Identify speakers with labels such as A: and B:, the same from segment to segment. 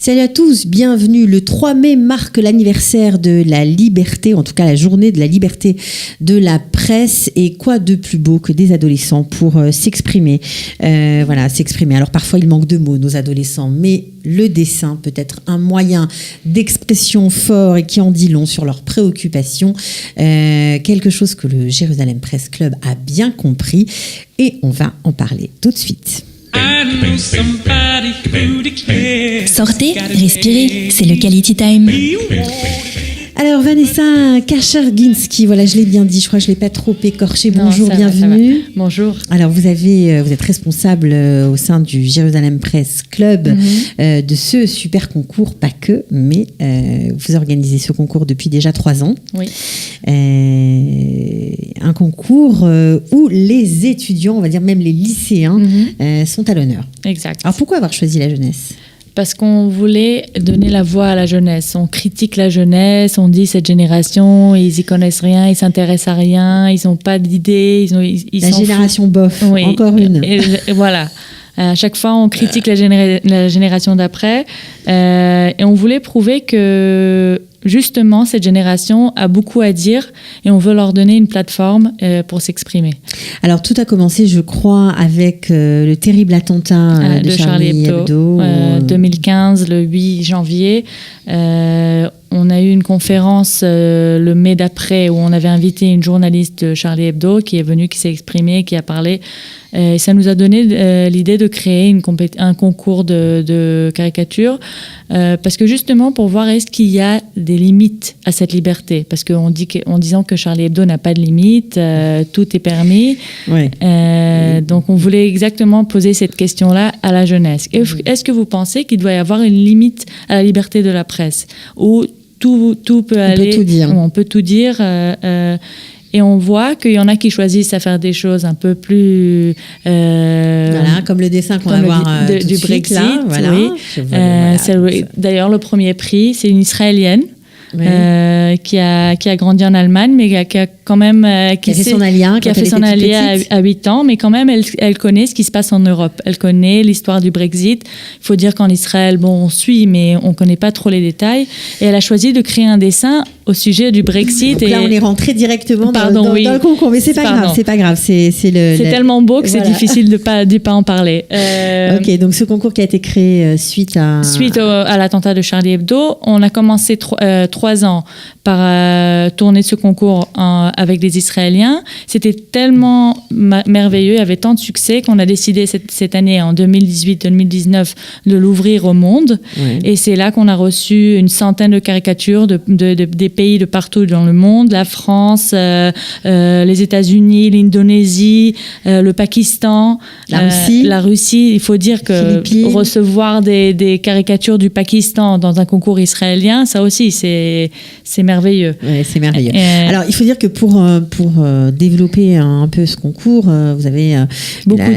A: Salut à tous, bienvenue. Le 3 mai marque l'anniversaire de la liberté, en tout cas la journée de la liberté de la presse. Et quoi de plus beau que des adolescents pour s'exprimer. S'exprimer. Alors parfois il manque de mots, nos adolescents, mais le dessin peut être un moyen d'expression fort et qui en dit long sur leurs préoccupations. Quelque chose que le Jérusalem Press Club a bien compris et on va en parler tout de suite.
B: Sortez, respirez, c'est le Quality Time.
A: Alors Vanessa Kacherginski, voilà, je l'ai bien dit, je crois que je ne l'ai pas trop écorché. Bonjour,
C: non,
A: bienvenue.
C: Va. Bonjour.
A: Alors vous êtes responsable au sein du Jérusalem Press Club de ce super concours, pas que, mais vous organisez ce concours depuis déjà 3 ans.
C: Oui.
A: Un concours où les étudiants, on va dire même les lycéens, sont à l'honneur.
C: Exact.
A: Alors pourquoi avoir choisi la jeunesse ?
C: Parce qu'on voulait donner la voix à la jeunesse. On critique la jeunesse, on dit cette génération, ils y connaissent rien, ils s'intéressent à rien, ils n'ont pas d'idées, ils
A: la génération bof, oui. Encore une.
C: Et voilà. À chaque fois, on critique la génération d'après. Et on voulait prouver que justement, cette génération a beaucoup à dire et on veut leur donner une plateforme pour s'exprimer.
A: Alors, tout a commencé, je crois, avec le terrible attentat de Charlie Hebdo.
C: 2015, le 8 janvier. On a eu une conférence le mai d'après où on avait invité une journaliste de Charlie Hebdo qui est venue, qui s'est exprimée, qui a parlé. Et ça nous a donné l'idée de créer un concours de caricature parce que justement pour voir est-ce qu'il y a des limites à cette liberté. Parce qu'en disant que Charlie Hebdo n'a pas de limites, tout est permis. Ouais. Donc on voulait exactement poser cette question-là à la jeunesse. Est-ce que vous pensez qu'il doit y avoir une limite à la liberté de la presse où tout peut aller, on peut tout dire. Et on voit qu'il y en a qui choisissent à faire des choses un peu plus...
A: voilà, comme le dessin qu'on va voir
C: du Brexit. Là,
A: voilà.
C: Oui. D'ailleurs, le premier prix, c'est une Israélienne. Oui. Qui a grandi en Allemagne, mais qui a quand même
A: qui a fait son allié
C: à 8 ans, mais quand même elle connaît ce qui se passe en Europe. Elle connaît l'histoire du Brexit. Il faut dire qu'en Israël, on suit, mais on connaît pas trop les détails. Et elle a choisi de créer un dessin au sujet du Brexit.
A: Donc là, on est rentré directement dans le concours, mais c'est pas grave. C'est
C: tellement beau que c'est difficile de pas en parler.
A: Ok, donc ce concours qui a été créé suite
C: à l'attentat de Charlie Hebdo, on a commencé 3 ans par tourner ce concours avec des Israéliens. C'était tellement merveilleux, il y avait tant de succès qu'on a décidé cette année, en 2018-2019, de l'ouvrir au monde. Oui. Et c'est là qu'on a reçu une centaine de caricatures des pays de partout dans le monde, la France, les États-Unis, l'Indonésie, le Pakistan, la Russie. Il faut dire que recevoir des caricatures du Pakistan dans un concours israélien, ça aussi, c'est merveilleux.
A: Ouais, c'est merveilleux. Alors, il faut dire que pour développer un peu ce concours, vous avez beaucoup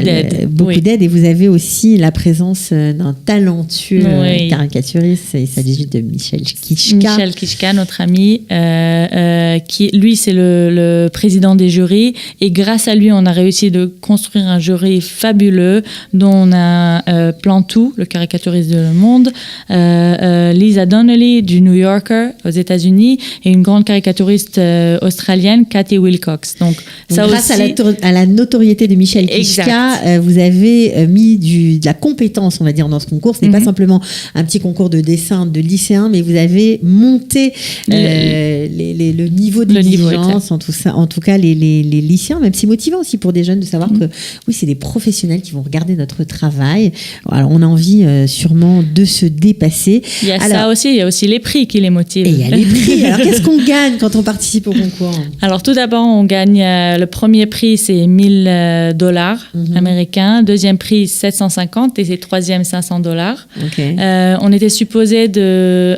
A: d'aide et vous avez aussi la présence d'un talentueux caricaturiste. Il s'agit de Michel Kichka,
C: notre ami, qui, lui, c'est le président des jurys. Et grâce à lui, on a réussi de construire un jury fabuleux dont on a Plantou, le caricaturiste de Le Monde, Lisa Donnelly du New Yorker aux États-Unis et une grande caricaturiste australienne, Cathy Wilcox. Donc
A: grâce à la notoriété de Michel Kichka, vous avez mis de la compétence, on va dire, dans ce concours. Ce n'est pas simplement un petit concours de dessin de lycéens, mais vous avez monté le niveau d'exigence, en tout cas les lycéens, même c'est motivant aussi pour des jeunes de savoir que oui, c'est des professionnels qui vont regarder notre travail. Alors on a envie sûrement de se dépasser.
C: Il y a aussi les prix qui les motivent.
A: Et il y a les prix. Alors qu'est-ce qu'on gagne quand on participe au concours ?
C: Alors tout d'abord, on gagne le premier prix, c'est $1,000 américains. Deuxième prix, 750 et c'est troisième, $500. Okay. On était supposé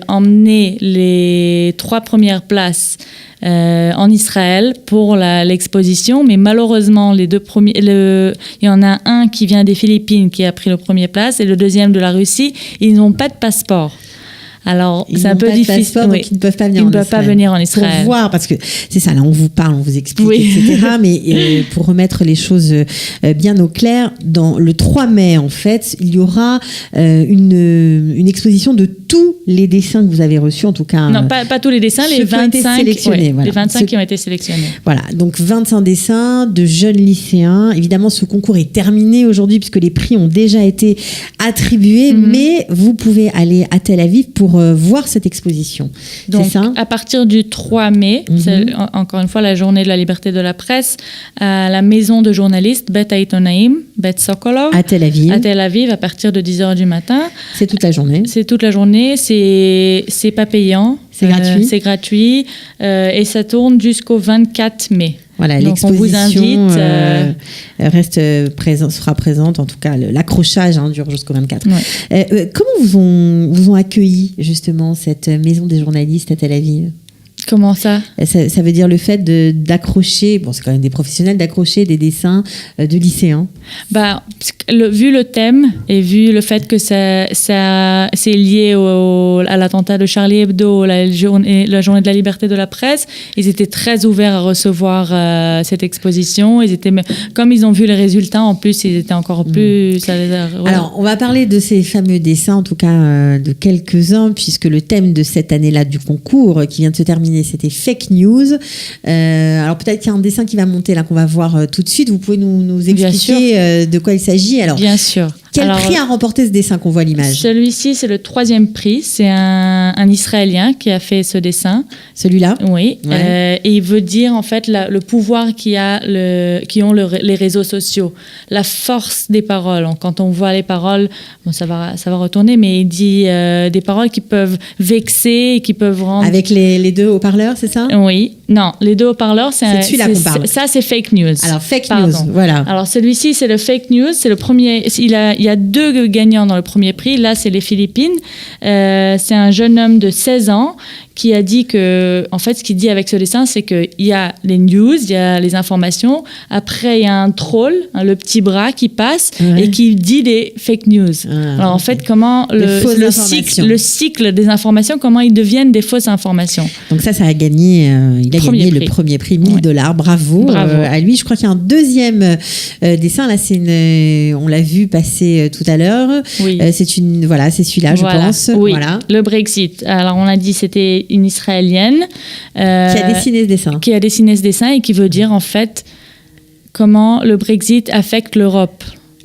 C: emmener les 3 premières places en Israël pour l'exposition, mais malheureusement les 2 premiers, il y en a un qui vient des Philippines qui a pris le premier place et le deuxième de la Russie, ils n'ont pas de passeport. Alors,
A: Ils
C: c'est un
A: n'ont
C: peu
A: pas de
C: difficile.
A: passeport, donc ils ne peuvent pas venir
C: Ils
A: en
C: ne peuvent
A: Israël.
C: pas venir en Israël.
A: Pour voir, parce que c'est ça, là on vous parle, on vous explique, etc. Mais pour remettre les choses bien au clair, dans le 3 mai, en fait, il y aura une exposition de tous les dessins que vous avez reçus, en tout cas.
C: Non, pas tous les dessins, les
A: ceux qui ont été
C: 25,
A: sélectionnés, voilà.
C: les 25
A: Ceux-
C: qui ont été sélectionnés.
A: Voilà, donc 25 dessins de jeunes lycéens. Évidemment, ce concours est terminé aujourd'hui puisque les prix ont déjà été attribués, mais vous pouvez aller à Tel Aviv pour voir cette exposition.
C: Donc,
A: c'est ça?
C: à partir du 3 mai, c'est encore une fois la journée de la liberté de la presse, à la maison de journalistes Bet Aitonaim, Bet Sokolov,
A: À Tel Aviv.
C: à Tel Aviv, à partir de 10h du matin.
A: C'est toute la journée.
C: C'est toute la journée, c'est pas payant.
A: C'est gratuit.
C: C'est gratuit et ça tourne jusqu'au 24 mai.
A: Voilà,
C: Donc, on vous
A: l'exposition
C: invite.
A: sera présente, en tout cas l'accrochage dure jusqu'au 24.
C: Ouais.
A: Comment vous ont accueilli justement cette maison des journalistes à Tel Aviv?
C: Comment ça?
A: Ça veut dire le fait d'accrocher, bon c'est quand même des professionnels, d'accrocher des dessins de lycéens.
C: Bah, vu le thème et vu le fait que c'est lié à l'attentat de Charlie Hebdo, la journée de la liberté de la presse, ils étaient très ouverts à recevoir cette exposition. Comme ils ont vu les résultats, en plus, ils étaient encore plus...
A: Alors, on va parler de ces fameux dessins, en tout cas de quelques-uns, puisque le thème de cette année-là du concours qui vient de se terminer, c'était fake news. Alors peut-être qu'il y a un dessin qui va monter là qu'on va voir tout de suite. Vous pouvez nous expliquer de quoi il s'agit? Alors,
C: bien sûr.
A: Quel prix a remporté ce dessin qu'on voit à l'image?
C: Celui-ci, c'est le 3e prix. C'est un Israélien qui a fait ce dessin.
A: Celui-là?
C: Oui.
A: Ouais.
C: Et il veut dire en fait le pouvoir qui ont les réseaux sociaux, la force des paroles. Quand on voit les paroles, bon, ça va retourner, mais il dit des paroles qui peuvent vexer et qui peuvent rendre...
A: Avec les deux haut-parleurs, c'est ça?
C: Oui. Non, les deux haut-parleurs,
A: c'est celui-là qu'on parle.
C: Ça, c'est fake news.
A: Alors, fake news, voilà.
C: Alors, celui-ci, c'est le fake news. C'est le premier... Il y a 2 gagnants dans le premier prix. Là, c'est les Philippines. C'est un jeune homme de 16 ans qui a dit que, en fait, ce qu'il dit avec ce dessin, c'est qu'il y a les news, il y a les informations. Après, il y a un troll, le petit bras qui passe et qui dit des fake news. Alors, en fait, comment le cycle des informations, comment ils deviennent des fausses informations.
A: Donc ça a gagné, il a gagné le premier prix, $1000. Bravo. À lui. Je crois qu'il y a un deuxième dessin. Là, on l'a vu passer tout à l'heure.
C: Oui.
A: C'est celui-là, je pense.
C: Oui.
A: Voilà.
C: Le Brexit. Alors, on a dit c'était une Israélienne
A: qui a dessiné ce dessin.
C: Qui a dessiné ce dessin et qui veut dire en fait comment le Brexit affecte l'Europe.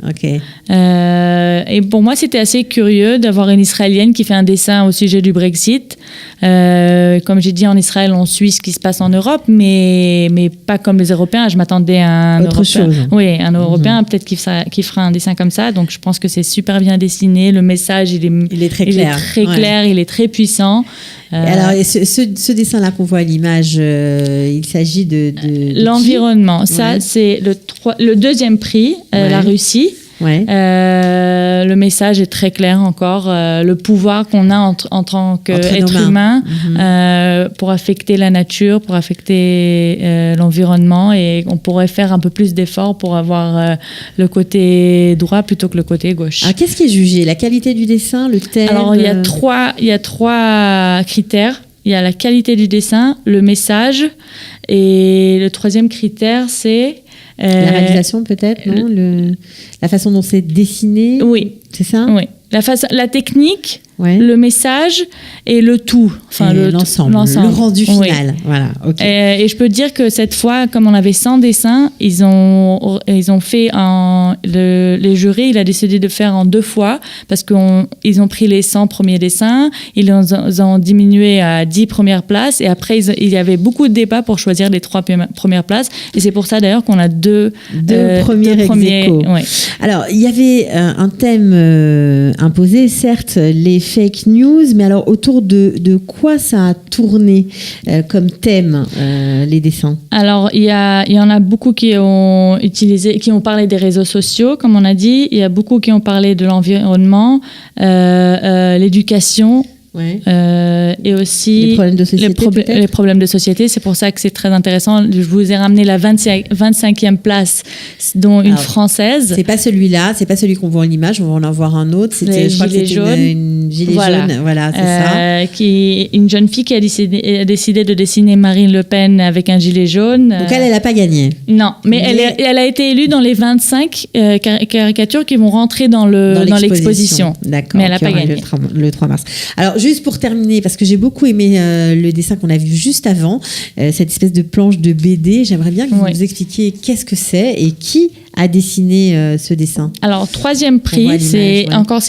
A: Ok.
C: Et pour moi, c'était assez curieux d'avoir une Israélienne qui fait un dessin au sujet du Brexit. Comme j'ai dit, en Israël, on suit ce qui se passe en Europe, mais pas comme les Européens. Je m'attendais à un
A: Autre
C: Européen.
A: chose.
C: Oui, un Européen, peut-être qui fera un dessin comme ça. Donc, je pense que c'est super bien dessiné. Le message, il est très clair. Il est très puissant.
A: Alors, ce dessin-là qu'on voit à l'image, il s'agit de
C: l'environnement. Ça, c'est le 2e prix, la Russie.
A: Ouais.
C: Le message est très clair encore. Le pouvoir qu'on a en tant qu'être humain pour affecter la nature, pour affecter l'environnement, et on pourrait faire un peu plus d'efforts pour avoir le côté droit plutôt que le côté gauche.
A: Alors, qu'est-ce qui est jugé? La qualité du dessin, le thème?
C: Alors, il y a trois critères. Il y a la qualité du dessin, le message, et le 3e critère, c'est...
A: la réalisation peut-être, non? La façon dont c'est dessiné?
C: Oui.
A: C'est ça?
C: Oui. La technique,
A: ouais.
C: Le message et le tout. Enfin,
A: l'ensemble, le rendu final. Oui. Voilà, okay.
C: Et je peux te dire que cette fois, comme on avait 100 dessins, ils ont fait les jurys, il a décidé de faire en 2 fois parce qu'ils ont pris les 100 premiers dessins, ils ont diminué à 10 premières places et après, il y avait beaucoup de débats pour choisir les 3 premières places. Et c'est pour ça d'ailleurs qu'on a deux premiers.
A: Ouais. Alors, il y avait un thème imposé, certes, les fake news, mais alors autour de quoi ça a tourné comme thème, les dessins? Alors,
C: il y en a beaucoup qui ont parlé des réseaux sociaux, comme on a dit. Il y a beaucoup qui ont parlé de l'environnement, l'éducation et aussi
A: les problèmes de société.
C: Les problèmes de société. C'est pour ça que c'est très intéressant. Je vous ai ramené la 25e place, dont une française.
A: C'est pas celui-là, c'est pas celui qu'on voit en image. On va en voir un autre.
C: C'était
A: une gilet jaune. Voilà, c'est ça.
C: Qui une jeune fille qui a décidé de dessiner Marine Le Pen avec un gilet jaune.
A: Donc elle n'a pas gagné.
C: Non, mais elle a été élue dans les 25 caricatures qui vont rentrer dans l'exposition.
A: D'accord.
C: Mais elle n'a pas gagné.
A: Le 3 mars. Alors, juste pour terminer, parce que j'ai beaucoup aimé le dessin qu'on a vu juste avant, cette espèce de planche de BD, j'aimerais bien que vous nous expliquiez qu'est-ce que c'est et qui a dessiné ce dessin.
C: Alors, 3e prix, c'est encore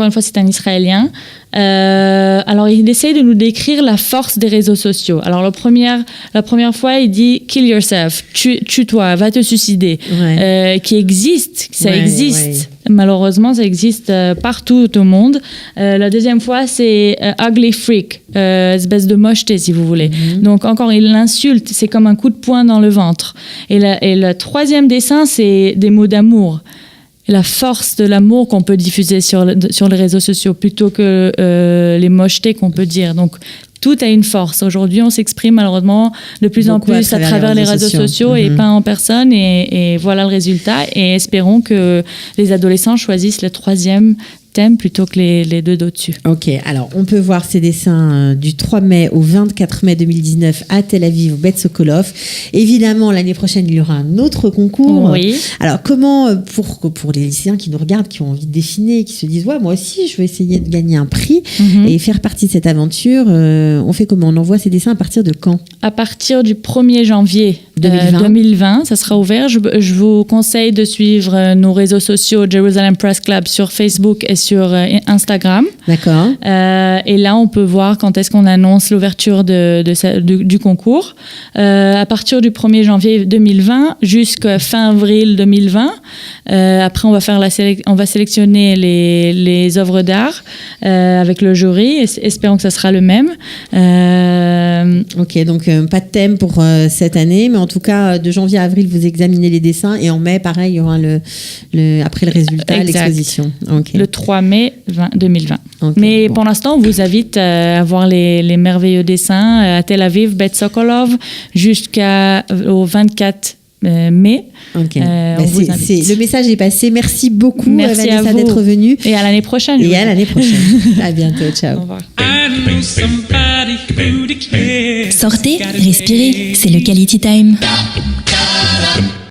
C: une fois, c'est un Israélien. Alors, il essaye de nous décrire la force des réseaux sociaux. Alors, la première fois, il dit « kill yourself », tue-toi, va te suicider, qui existe, ça existe. Malheureusement, ça existe partout au monde. La deuxième fois, c'est ugly freak, espèce de mocheté, si vous voulez. Donc, encore, il l'insulte, c'est comme un coup de poing dans le ventre. Et le 3e dessin, c'est des mots d'amour. La force de l'amour qu'on peut diffuser sur les réseaux sociaux plutôt que les mochetés qu'on peut dire. Donc, tout a une force. Aujourd'hui, on s'exprime malheureusement de plus en plus à travers les réseaux sociaux et pas en personne. Et voilà le résultat. Et espérons que les adolescents choisissent le 3e thème plutôt que les deux d'au-dessus.
A: Ok, alors on peut voir ces dessins du 3 mai au 24 mai 2019 à Tel Aviv au Bet Sokolov. Évidemment, l'année prochaine, il y aura un autre concours.
C: Oui.
A: Alors comment, pour les lycéens qui nous regardent, qui ont envie de dessiner, qui se disent « Ouais, moi aussi, je vais essayer de gagner un prix et faire partie de cette aventure », on fait comment? On envoie ces dessins à partir de quand? À
C: partir du 1er janvier 2020, ça sera ouvert. Je vous conseille de suivre nos réseaux sociaux Jerusalem Press Club sur Facebook et sur Instagram.
A: D'accord.
C: Et là, on peut voir quand est-ce qu'on annonce l'ouverture du concours. À partir du 1er janvier 2020 jusqu'à fin avril 2020. Après, on va sélectionner les œuvres d'art avec le jury. Espérons que ça sera le même.
A: Ok, donc pas de thème pour cette année, mais en tout cas, de janvier à avril, vous examinez les dessins et en mai, pareil, il y aura après le résultat, l'exposition. Okay.
C: Le 3 mai 2020. Okay, mais pour l'instant, on vous invite à voir les merveilleux dessins à Tel Aviv, Bet Sokolov, jusqu'au 24 mai.
A: Okay. Le message est passé. Merci beaucoup,
C: Merci
A: Vanessa, d'être venue.
C: Et à l'année prochaine.
A: À bientôt. Ciao.
C: Au revoir.
B: Sortez, respirez, c'est le Quality Time.